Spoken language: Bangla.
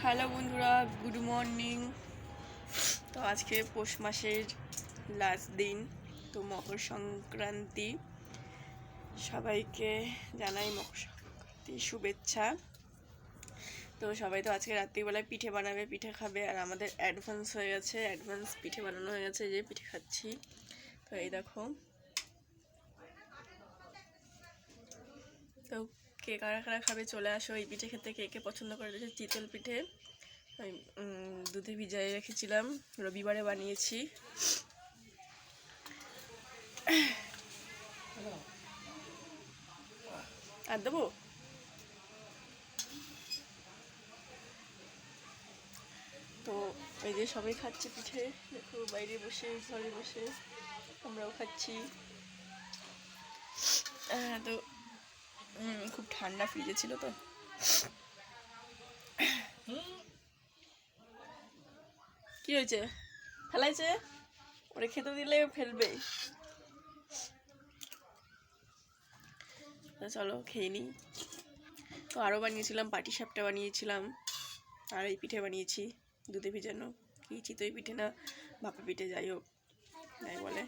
হ্যালো বন্ধুরা, গুড মর্নিং। তো আজকে পৌষ মাসের লাস্ট দিন, তো মকর সংক্রান্তি। সবাইকে জানাই মকর সংক্রান্তি শুভেচ্ছা। তো সবাই তো আজকে রাত্রিবেলায় পিঠে বানাবে, পিঠে খাবে, আর আমাদের অ্যাডভান্স হয়ে গেছে, অ্যাডভান্স পিঠে বানানো হয়ে গেছে, যে পিঠে খাচ্ছি। তো এই দেখো, তো কে কারা কারা খাবে চলে আসো এই পিঠে খেতে। কে কে পছন্দ করে রয়েছে চিতল পিঠে। আমি দুধে ভিজাই রেখেছিলাম, রবিবারে বানিয়েছি। আর দেবো? তো এই যে সবাই খাচ্ছে পিঠে, দেখো বাইরে বসে, ঘরে বসে আমরাও খাচ্ছি। তো খুব ঠান্ডা, ফ্রিজে ছিল তো। কি হয়েছে? ফেলাইছে? ওরে খেতে দিলে ফেলবে। চলো খেয়ে নিই। তো আরও বানিয়েছিলাম, পাটিসাপটা বানিয়েছিলাম, আর এই পিঠে বানিয়েছি দুধে ভিজানো। কি চিতই পিঠে না ভাপা পিঠে, যাই হোক যাই বলে।